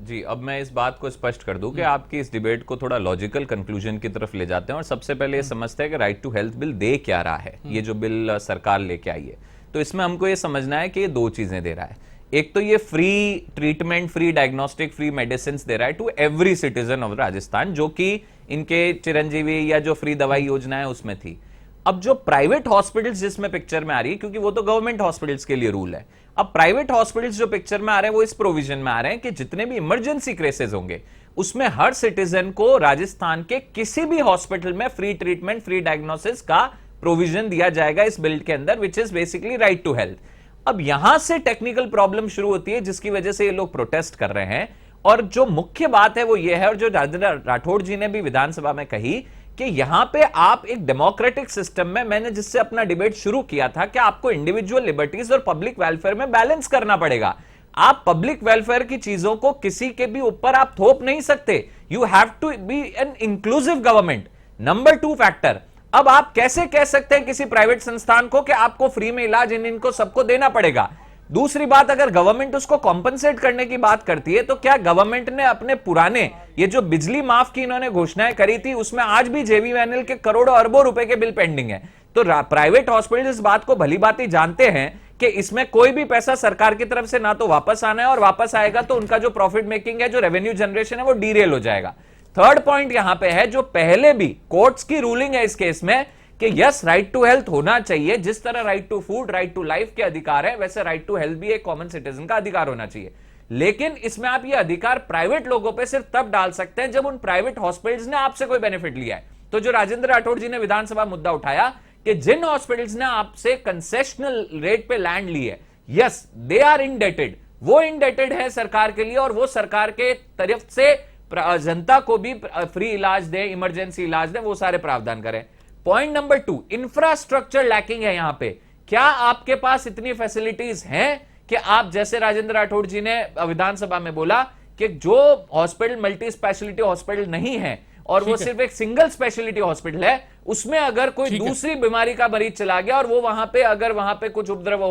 S6: जी, अब मैं इस बात को स्पष्ट कर दूं कि आपकी इस डिबेट को थोड़ा लॉजिकल कंक्लूजन की तरफ ले जाते हैं और सबसे पहले ये समझते हैं कि राइट टू हेल्थ बिल दे क्या रहा है, ये जो बिल सरकार लेके आई है। तो इसमें हमको ये समझना है कि ये 2 चीजें दे रहा है। एक तो ये free treatment, free diagnostic, free medicine दे रहा है to every citizen of Rajasthan, जो कि इनके चिरंजीवी या जो फ्री दवाई योजना है उसमें थी। अब जो प्राइवेट हॉस्पिटल्स जिसमें पिक्चर में आ रही है, क्योंकि वो तो गवर्नमेंट हॉस्पिटल्स के लिए रूल है, अब प्राइवेट हॉस्पिटल्स जो पिक्चर में आ रहे हैं वो इस प्रोविजन में आ रहे हैं कि जितने भी इमरजेंसी केसेस होंगे उसमें हर सिटीजन को राजस्थान के किसी भी हॉस्पिटल में फ्री ट्रीटमेंट, फ्री डायग्नोसिस का प्रोविजन दिया जाएगा इस बिल के अंदर, which is basically right to health. अब यहां से टेक्निकल प्रॉब्लम शुरू होती है जिसकी वजह से ये लोग प्रोटेस्ट कर रहे हैं, और जो मुख्य बात है वो ये है, और जो राठौड़ जी ने भी विधानसभा में कही कि यहां पे आप एक डेमोक्रेटिक सिस्टम में, मैंने जिससे अपना डिबेट शुरू किया था कि आपको इंडिविजुअल लिबर्टीज और पब्लिक वेलफेयर में बैलेंस करना पड़ेगा। आप पब्लिक वेलफेयर की चीजों को किसी के भी ऊपर आप थोप नहीं सकते। You have to be an inclusive government. Number 2 factor, अब आप कैसे कह सकते हैं किसी प्राइवेट संस्थान को कि आपको फ्री में इलाज इनको सबको देना पड़ेगा? दूसरी बात, अगर गवर्नमेंट उसको कॉम्पनसेट करने की बात करती है तो क्या गवर्नमेंट ने अपने पुराने ये जो बिजली माफ की इन्होंने घोषणाएं करी थी उसमें आज भी जेवीएनएल के करोड़ों अरबों रुपए के बिल पेंडिंग है? तो प्राइवेट हॉस्पिटल इस बात को भली भांति जानते हैं कि इसमें कोई भी पैसा सरकार की तरफ से ना तो वापस आना है, और वापस आएगा तो उनका जो प्रॉफिट मेकिंग है, जो रेवेन्यू जनरेशन है, वो डीरेल हो जाएगा। थर्ड पॉइंट यहां पे है, जो पहले भी कोर्ट्स की रूलिंग है इस केस में कि यस, राइट टू हेल्थ होना चाहिए। जिस तरह right to food, right to life के अधिकार है, वैसे राइट टू हेल्थ भी एक कॉमन सिटीजन का अधिकार होना चाहिए। लेकिन इसमें आप ये अधिकार प्राइवेट लोगों पे सिर्फ तब डाल सकते हैं जब उन प्राइवेट हॉस्पिटल्स ने आपसे कोई बेनिफिट लिया है। तो जो राजेंद्र राठौड़ जी ने विधानसभा मुद्दा उठाया कि जिन हॉस्पिटल्स ने आपसे कंसेशनल रेट पे लैंड ली है, यस दे आर इंडेटेड, वो इंडेटेड है सरकार के लिए, और वो सरकार के तरफ से जनता को भी फ्री इलाज दे, इमरजेंसी इलाज दे, वो सारे प्रावधान करें। पॉइंट नंबर 2, इंफ्रास्ट्रक्चर लैकिंग है यहां पे। क्या आपके पास इतनी फैसिलिटीज हैं कि आप, जैसे राजेंद्र राठौड़ जी ने विधानसभा में बोला कि जो हॉस्पिटल मल्टी स्पेशलिटी हॉस्पिटल नहीं है और वो सिर्फ एक सिंगल स्पेशलिटी हॉस्पिटल है, उसमें अगर कोई दूसरी बीमारी का मरीज चला गया और वो वहां पे, अगर वहां पे कुछ उपद्रव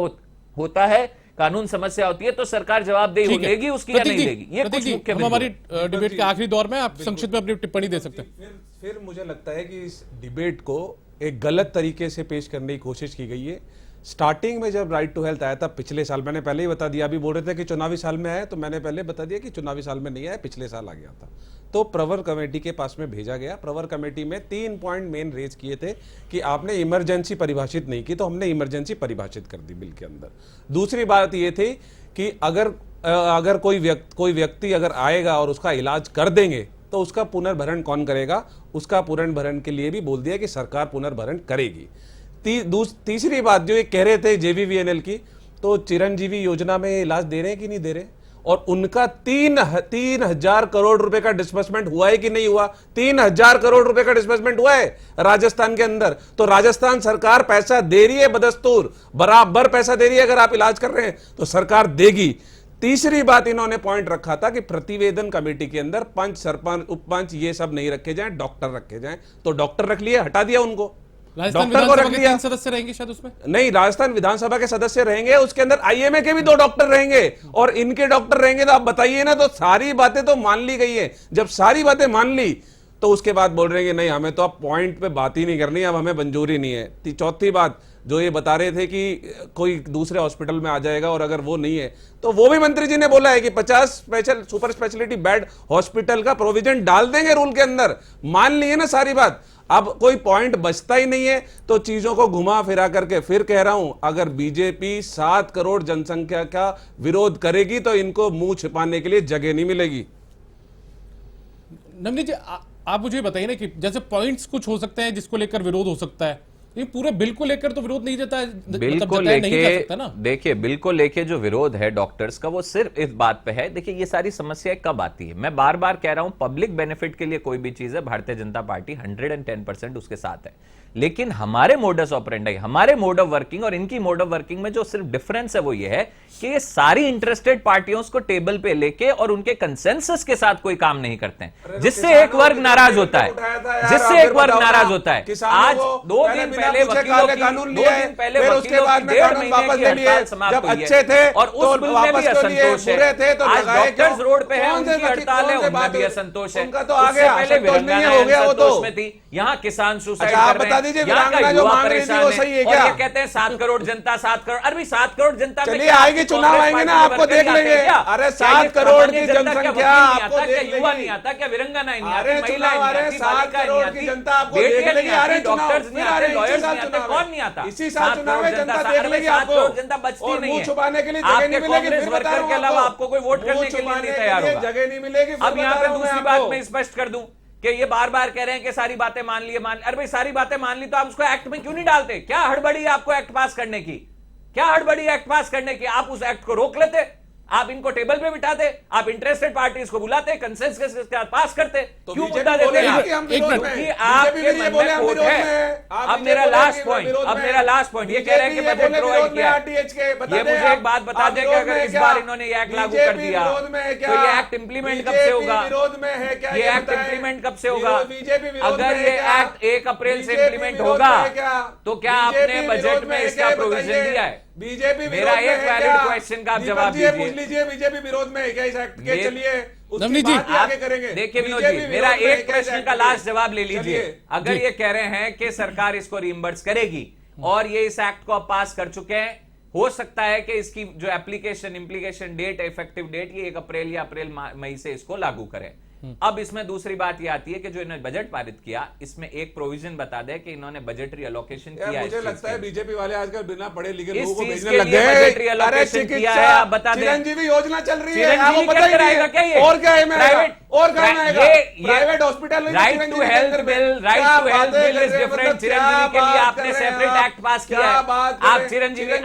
S6: होता है, कानून समस्या होती है, तो सरकार जवाबदेही लेगी उसकी या नहीं लेगी? ये कुछ मुख्य
S1: हम हमारी डिबेट के आखिरी दौर में, आप संक्षिप्त में अपनी टिप्पणी दे सकते हैं।
S5: फिर मुझे लगता है कि इस डिबेट को एक गलत तरीके से पेश करने की कोशिश की गई है। स्टार्टिंग में जब राइट टू हेल्थ आया था पिछले साल, मैंने पहले ही बता दिया, अभी बोल रहे थे कि चुनावी साल में आया, तो मैंने पहले बता दिया कि चुनावी साल में नहीं आया, पिछले साल आ गया था। तो प्रवर कमेटी के पास में भेजा गया। प्रवर कमेटी में 3 पॉइंट मेन रेज किए थे कि आपने इमरजेंसी परिभाषित नहीं की, तो हमने इमरजेंसी परिभाषित कर दी बिल के अंदर। दूसरी बात ये थी कि अगर कोई व्यक्ति अगर आएगा और उसका इलाज कर देंगे तो उसका पुनर्भरण कौन करेगा, उसका पुनर्भरण के लिए भी बोल दिया कि सरकार पुनर्भरण करेगी। तीसरी बात जो ये कह रहे थे JVVNL की, तो चिरंजीवी योजना में इलाज दे रहे हैं कि नहीं दे रहे, और उनका 3,000 करोड़ रुपए का डिस्बर्समेंट हुआ है कि नहीं हुआ? 3,000 करोड़ रुपए का डिस्बर्समेंट हुआ है राजस्थान के अंदर। तो राजस्थान सरकार पैसा दे रही है, बदस्तूर बराबर पैसा दे रही है। अगर आप इलाज कर रहे हैं तो सरकार देगी। तीसरी बात इन्होंने पॉइंट रखा था कि प्रतिवेदन कमेटी के अंदर पंच, सरपंच, उपपंच ये सब नहीं रखे जाएं, डॉक्टर रखे जाएं। तो डॉक्टर रख लिए, हटा दिया उनको, डॉक्टर को रख लिया।
S1: सदस्य रहेंगे शायद उसमें,
S5: नहीं, राजस्थान विधानसभा के सदस्य रहेंगे, उसके अंदर IMA के भी 2 डॉक्टर रहेंगे और इनके डॉक्टर रहेंगे। तो आप बताइए ना, तो सारी बातें तो मान ली गई है। जब सारी बातें मान ली तो उसके बाद बोल रहे हैं कि नहीं, हमें तो अब पॉइंट पे बात ही नहीं करनी, अब हमें मंजूरी नहीं है। चौथी बात जो ये बता रहे थे कि कोई दूसरे हॉस्पिटल में आ जाएगा, और अगर वो नहीं है तो वो भी मंत्री जी ने बोला है कि 50 special super speciality bed hospital का प्रोविजन डाल देंगे रूल के अंदर। मान लिए ना सारी बात, अब कोई पॉइंट बचता ही नहीं है। तो चीजों को घुमा फिरा करके फिर कह रहा हूं, अगर बीजेपी 7 करोड़ जनसंख्या का विरोध करेगी तो इनको मुंह छिपाने के लिए जगह नहीं मिलेगी।
S1: नवनीत जी, आप मुझे बताइए ना कि जैसे पॉइंट्स कुछ हो सकते हैं जिसको लेकर विरोध हो सकता है, ये पूरे बिल को लेकर तो विरोध नहीं देता है,
S6: बिल को लेके, देखिए बिल को लेके जो विरोध है डॉक्टर्स का, वो सिर्फ इस बात पे है। देखिए ये सारी समस्याएं कब आती है, मैं बार बार कह रहा हूं, पब्लिक बेनिफिट के लिए कोई भी चीज है, भारतीय जनता पार्टी 110% उसके साथ है। लेकिन हमारे मोडस ऑपरेंडी, हमारे मोड ऑफ वर्किंग और इनकी मोड ऑफ वर्किंग में जो सिर्फ डिफरेंस है वो ये है कि ये सारी इंटरेस्टेड पार्टियों को टेबल पे लेके और उनके कंसेंसस के साथ कोई काम नहीं करते हैं, जिससे एक वर्ग नाराज होता है, जिससे एक वर्ग नाराज होता है। आज 2 दिन पहले वकीलों की 1.5 महीने की हड़ताल समाप्त हुई है और उस बिल में भी असंतोष है। आज डॉक्टर्स रोड पे है, उनकी हड़ताल है, उनमें भी असंतोष है। उससे पहले वीरंगना संतोष में थी, यहाँ किसान सुसाइड कर रहे हैं, यहाँ का युवा परेशान है, और ये कहते हैं 7 करोड़ जनता, 7 करोड़, अरे 7 करोड़ जनता
S5: चलिए आएगी, चुनाव आएंगे ना, आपको देख लेंगे। अरे 7 करोड़ की जनसंख्या आपको देख लेगी।
S6: युवा नहीं आता क्या, वीरंगना नहीं आती, महिलाएं नहीं आती,
S5: 7 करोड़ की जनता आपको देख लेगी। अरे
S6: डॉक्टर्स नहीं आते, लॉयर्स नहीं आते, कौन नहीं आता?
S5: इसी साल चुनाव में जनता देख लेगी आपको,
S6: 7 करोड़ जनता बचती नहीं है,
S5: छुपाने के लिए जगह नहीं मिलेगी।
S6: कांग्रेस वर्कर के अलावा आपको कोई वोट करने के लिए नहीं तैयार होगा,
S5: जगह नहीं मिलेगी।
S6: अब यहाँ पे दूसरी बात मैं स्पष्ट कर दूं कि ये बार बार कह रहे हैं कि सारी बातें मान ली, अरे भाई सारी बातें मान ली तो आप उसको एक्ट में क्यों नहीं डालते? क्या हड़बड़ी है आपको एक्ट पास करने की? क्या हड़बड़ी है एक्ट पास करने की? आप उस एक्ट को रोक लेते, आप इनको टेबल पे बिठाते, आप इंटरेस्टेड पार्टीज को बुलाते, कंसेंसस के साथ पास करते,
S5: तो
S6: क्यों मुद्दा देते हैं? क्योंकि आपके मन में खोट है। अब मेरा लास्ट पॉइंट, ये कह रहे हैं कि बजट प्रोवाइड किया। ये मुझे एक बात बता दें कि अगर इस बार इन्होंने ये एक्ट लागू कर दिया तो ये एक्ट इंप्लीमेंट कब से होगा? ये एक्ट इंप्लीमेंट कब से होगा? अगर ये एक्ट 1 अप्रैल से इंप्लीमेंट होगा तो क्या आपने बजट में इसका प्रोविजन दिया है?
S5: बीजेपी
S6: मेरा एक वैलिड क्वेश्चन का आप जवाब दीजिए।
S5: पूछ लीजिए, बीजेपी विरोध में है क्या इस एक्ट के? चलिए उसकी
S1: नवनीत जी,
S5: बात ही आगे करेंगे।
S6: देखिए विनोद
S5: बीजेपी
S6: जी,
S5: विरोध
S6: मेरा
S5: में
S6: एक
S5: कैसे
S6: प्रश्न का
S5: एक्ट
S6: लास्ट
S5: करेगी?
S6: जवाब ले लीजिए।
S5: चलिए।
S6: अगर ये कह रहे हैं कि सरकार इसको रिइंबर्स करेगी और ये इस एक्ट को अब पास कर चुके हैं, हो सकता है कि इसकी जो application implication date, effective date, ये 1 अप्रैल या अप्रैल मई से इसको लागू करें। अब इसमें दूसरी बात ये आती है कि जो इन्होंने बजट पारित किया, इसमें एक प्रोविजन बता दे कि इन्होंने बजटरी एलोकेशन
S5: यार
S6: किया।
S5: मुझे लगता है बीजेपी वाले आजकल बिना पढ़े लिखे
S6: इस
S5: लोगों को
S6: चीज
S5: भेजने
S6: के
S5: लग
S6: लिए
S5: गए।
S6: बजटरी
S5: अरे
S6: allocation किया है,
S5: चिकित्सा
S6: आप बता दें।
S5: चिरंजीवी योजना चल रही है,
S6: चिरंजीवी
S5: आपको पता
S6: क्या
S5: ही नहीं
S6: कराएगा
S5: है।
S6: क्या ये?
S5: और क्या है में
S6: प्राइवेट
S5: और क्या में आएगा? प्राइवेट हॉस्पिटल में
S6: right to health bill, right to health bill is different. Chiranjeevi के लिए आपने सेपरेट एक्ट पास किया है। आप चिरंजीवी,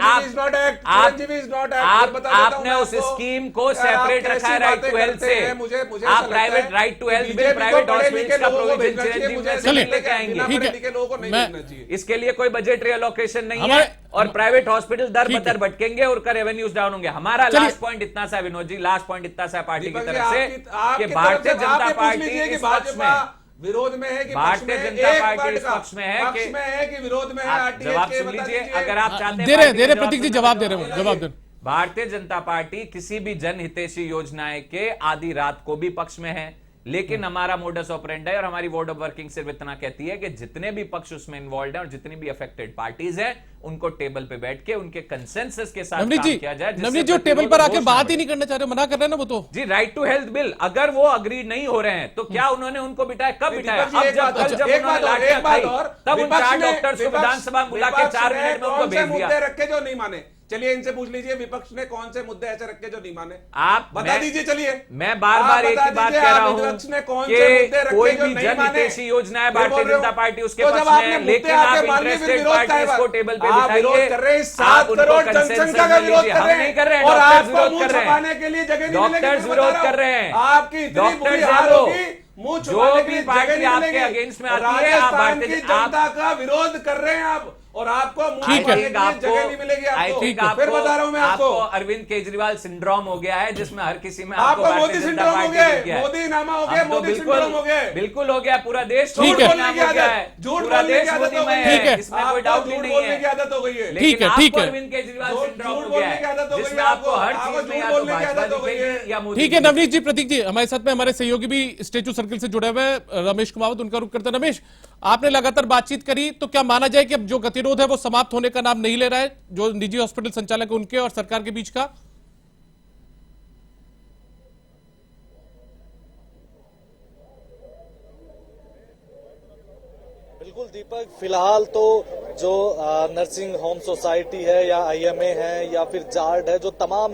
S6: आपने उस स्कीम को सेपरेट रखा है राइट टू हेल्थ से। आप private right to health bill, private hospital का प्रोविजन चिरंजीवी में से लेके आएंगे।
S1: ठीक है,
S6: इसके लिए कोई बजटरी एलोकेशन नहीं है
S1: हमारे-
S6: और प्राइवेट हॉस्पिटल दर
S1: ठीक
S6: बदर
S1: है।
S6: भटकेंगे और उनका रेवेन्यूज डाउन होंगे। हमारा
S1: चलिए।
S6: लास्ट पॉइंट इतना सा विनोद जी, लास्ट पॉइंट इतना सा पार्टी की
S5: दीपक जी,
S6: तरफ से
S5: आपकी
S6: कि
S5: तरफ
S6: भारतीय
S5: से
S6: जनता
S5: आप ये पूछ
S6: पार्टी
S5: लीजिए कि
S6: इस पक्ष में,
S5: भाजपा विरोध में है कि
S6: भारतीय जनता पार्टी इस पक्ष में है कि
S5: विरोध में है
S6: आप
S5: आरटीएच
S6: जवाब
S5: के,
S6: सुन
S5: बता
S6: लीजिए।
S5: दीजिए।
S6: अगर आप चाहते हैं
S1: दे रहे
S6: पार्टी को
S1: प्रतीक जी
S6: सुनना,
S1: जवाब दे रहे हो, जवाब दे।
S6: भारतीय जनता पार्टी किसी भी जनहितैषी योजनाएं के आधी रात को भी पक्ष में है, लेकिन हमारा मोडस ऑपरेंडी और हमारी बोर्ड ऑफ वर्किंग सिर्फ इतना कहती है कि जितने भी पक्ष उसमें इन्वॉल्व हैं और जितनी भी अफेक्टेड पार्टीज हैं, उनको टेबल पे बैठ के उनके कंसेंसस के साथ
S1: नवनीत
S6: काम
S1: जी,
S6: किया जाए। जिससे
S1: नवनीत जो
S6: प्रतिरोध
S1: टेबल पर आके
S6: रोष ना
S1: बात ही
S6: बढ़े।
S1: नहीं करना चाह रहे, मना कर रहे हैं ना वो तो।
S6: जी, राइट टू हेल्थ बिल, अगर वो अग्री नहीं हो रहे हैं तो क्या उन्होंने उनको बिठाया? कब
S5: नहीं,
S6: बिठाया?
S5: दीपक जी,
S6: अब
S5: एक
S6: जब
S5: बात
S6: कल
S5: और,
S6: जब
S5: एक
S6: उन्होंने
S5: बात और,
S6: लाठियां
S5: एक बात
S6: खाई,
S5: और,
S6: तब उन
S5: विपक्ष
S6: 4
S5: ने-
S6: डॉक्टर्स को
S5: विपक्ष-
S6: विधानसभा में बुला के
S5: विपक्ष
S6: 4
S5: ने
S6: मिनट में उनको
S5: कौन से
S6: भेज दिया।
S5: मुद्दे रखे जो नहीं माने? चलिए इनसे पूछ लीजिए विपक्ष ने कौन से मुद्दे ऐसे रखे जो नहीं माने?
S6: आप
S5: बता दीजिए। चलिए
S6: मैं बार बार एक ही बात कह रहा हूं
S5: विपक्ष ने कौन से
S6: कि
S5: मुद्दे रखे
S6: कोई
S5: जो
S6: भी
S5: नहीं माने?
S6: जनहितैषी योजना है
S5: ये
S6: भारतीय
S5: बोल रहे हो।
S6: जनता पार्टी उसके
S5: तो
S6: पक्ष
S5: जब
S6: में
S5: आपने
S6: है,
S5: मुद्दे
S6: लेकिन
S5: आके
S6: आप
S5: मान लिए,
S6: इंटरेस्टेड
S5: विरोध का
S6: पार्टीज
S5: है।
S6: को टेबल पे
S5: आप विरोध
S6: बिठाइए,
S5: कर रहे हैं,
S6: आप
S5: 7
S6: उनको
S5: करोड़
S6: कंसेंसस
S5: जनसंख्या का
S6: में
S5: विरोध
S6: लीजिए।
S5: कर
S6: हम
S5: रहे
S6: नहीं
S5: हैं
S6: कर रहे हैं,
S5: और
S6: डॉक्टर्स
S5: आपको
S6: विरोध
S5: मुंह
S6: कर रहे हैं,
S5: छुपाने के लिए जगह नहीं मिलेगी।
S6: डॉक्टर्स
S5: मैं बता
S6: विरोध
S5: रहा हूं।
S6: कर रहे हैं,
S5: आपकी इतनी बुरी
S6: डॉक्टर्स
S5: हाल
S6: हैं
S5: होगी, मुंह
S6: जो
S5: छुपाने के
S6: भी
S5: लिए
S6: पार्टी
S5: जगह नहीं
S6: आपके
S5: मिलेगी।
S6: अगेंस्ट में आती है, आप
S5: राजस्थान
S6: भारतीय
S5: की जनता का विरोध कर रहे हैं आप, और आपको मुंह
S1: ठीक है।
S5: छुपाने के लिए जगह नहीं मिलेगी आपको। फिर बता रहा हूं मैं आपको,
S6: अरविंद केजरीवाल सिंड्रोम हो गया है, जिसमें हर किसी में
S5: आपको
S6: भारतीय
S5: मोदी
S6: जनता
S5: सिंड्रोम हो
S6: पार्टी
S5: गया,
S6: दिख गया है।
S5: मोदी नामा हो
S6: हम
S5: गया,
S6: तो
S5: मोदी
S6: बिल्कुल
S5: सिंड्रोम हो गया,
S6: बिल्कुल हो गया, पूरा देश
S1: ठीक
S6: झूठ
S1: है।
S6: बोलने की आदत है,
S5: झूठ
S6: पूरा
S5: बोलने
S6: देश
S5: की आदत
S6: मोदी
S5: हो
S6: में
S5: गई
S6: है,
S1: ठीक है।
S6: इसमें कोई
S5: आपको
S6: डाउट ही
S5: झूठ
S6: नहीं
S5: बोलने की
S6: है।
S5: आदत हो गई है।
S1: ठीक है,
S6: लेकिन
S1: ठीक
S6: आपको
S1: है।
S6: अरविंद केजरीवाल
S5: झूठ
S6: सिंड्रोम हो
S5: बोलने
S6: गया
S5: की आदत हो
S6: है,
S5: गई
S6: जिसमें
S5: है
S6: आपको हर
S5: आपको
S6: चीज में
S5: झूठ
S6: या तो
S5: बोलने की
S6: भाजपा
S5: आदत हो गई है।
S6: दिखेगी या मोदी
S1: ठीक है
S6: दिखेगी।
S1: नवनीत जी, प्रतीक जी हमारे साथ में हमारे सहयोगी भी स्टेचू सर्किल से जुड़े हुए हैं, रमेश कुमावत, उनका रुख करते हैं। रमेश, आपने लगातार बातचीत करी, तो क्या माना जाए कि अब जो गतिरोध है वो समाप्त होने का नाम नहीं ले रहा है, जो निजी हॉस्पिटल संचालक है उनके और सरकार के बीच का?
S3: बिल्कुल दीपक, फिलहाल तो जो नर्सिंग होम सोसाइटी है या आईएमए है या फिर जार्ड है, जो तमाम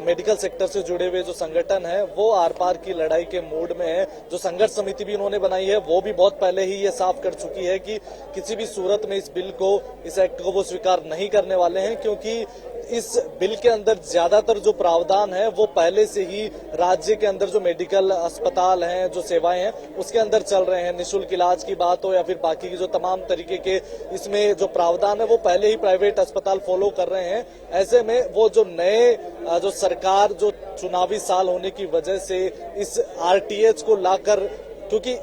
S3: मेडिकल सेक्टर से जुड़े हुए जो संगठन है, वो आर पार की लड़ाई के मूड में है। जो संघर्ष समिति भी उन्होंने बनाई है वो भी बहुत पहले ही ये साफ कर चुकी है कि किसी भी सूरत में इस बिल को, इस एक्ट को वो स्वीकार नहीं करने वाले हैं, क्योंकि इस बिल के अंदर ज्यादातर जो प्रावधान है वो पहले से ही राज्य के अंदर जो मेडिकल अस्पताल हैं, जो सेवाएं हैं, उसके अंदर चल रहे हैं। निःशुल्क इलाज की बात हो या फिर बाकी की जो तमाम तरीके के इसमें जो प्रावधान है वो पहले ही प्राइवेट अस्पताल फॉलो कर रहे हैं। ऐसे में वो जो नए जो सरकार, जो चुनावी साल होने की वजह से इस आरटीएच को लाकर, क्योंकि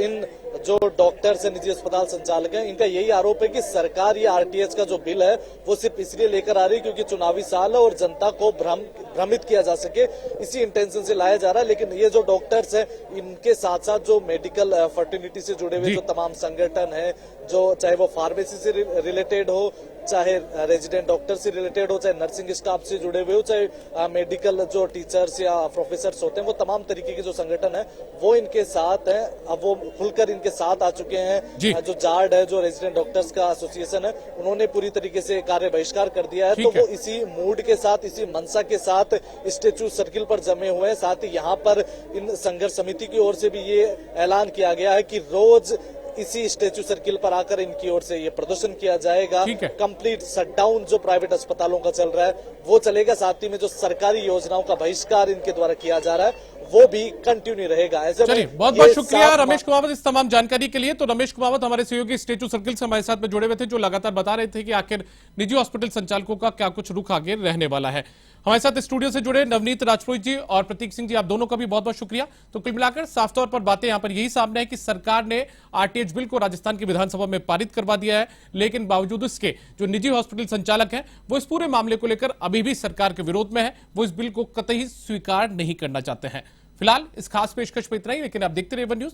S3: इन जो डॉक्टर्स है, निजी अस्पताल संचालक हैं, इनका यही आरोप है कि सरकार ये आरटीएच का जो बिल है वो सिर्फ इसलिए लेकर आ रही है क्योंकि चुनावी साल है और जनता को भ्रमित किया जा सके, इसी इंटेंशन से लाया जा रहा है। लेकिन ये जो डॉक्टर्स हैं, इनके साथ साथ जो मेडिकल फर्टिलिटी से जुड़े हुए जो तमाम संगठन है, जो चाहे वो फार्मेसी से रिलेटेड हो, चाहे रेजिडेंट डॉक्टर से रिलेटेड हो, चाहे नर्सिंग स्टाफ से जुड़े हुए हो, चाहे मेडिकल जो टीचर्स या प्रोफेसर्स होते हैं, वो तमाम तरीके के जो संगठन है वो इनके साथ हैं। अब वो खुलकर इनके साथ आ चुके हैं। जो जार्ड है, जो रेजिडेंट डॉक्टर्स का एसोसिएशन है, उन्होंने पूरी तरीके से कार्य बहिष्कार कर दिया है। तो वो इसी मूड के साथ, इसी मंशा के साथ स्टेचू सर्किल पर जमे हुए हैं। साथ ही यहाँ पर इन संघर्ष समिति की ओर से भी ये ऐलान किया गया है कि रोज इसी स्टेचू सर्किल पर आकर इनकी ओर से ये प्रदर्शन किया जाएगा। कंप्लीट शटडाउन जो प्राइवेट अस्पतालों का चल रहा है वो चलेगा। साथ ही में जो सरकारी योजनाओं का बहिष्कार इनके द्वारा किया जा रहा है वो भी कंटिन्यू रहेगा। ऐसे
S1: चलिए, बहुत बहुत शुक्रिया रमेश कुमावत इस तमाम जानकारी के लिए। तो रमेश कुमावत हमारे सहयोगी स्टेचू सर्किल से हमारे साथ में जुड़े हुए थे, जो लगातार बता रहे थे कि आखिर निजी हॉस्पिटल संचालकों का क्या कुछ रुख आगे रहने वाला है। हमारे साथ स्टूडियो से जुड़े नवनीत राजपुरोहित जी और प्रतीक सिंह जी, आप दोनों का भी बहुत बहुत शुक्रिया। तो कुल मिलाकर साफ तौर पर बातें यहां पर यही सामने है कि सरकार ने आरटीएच बिल को राजस्थान की विधानसभा में पारित करवा दिया है, लेकिन बावजूद इसके जो निजी हॉस्पिटल संचालक हैं वो इस पूरे मामले को लेकर अभी भी सरकार के विरोध में है। वो इस बिल को कतई स्वीकार नहीं करना चाहते हैं। फिलहाल इस खास पेशकश में इतना ही, लेकिन आप देखते रहिए वन न्यूज।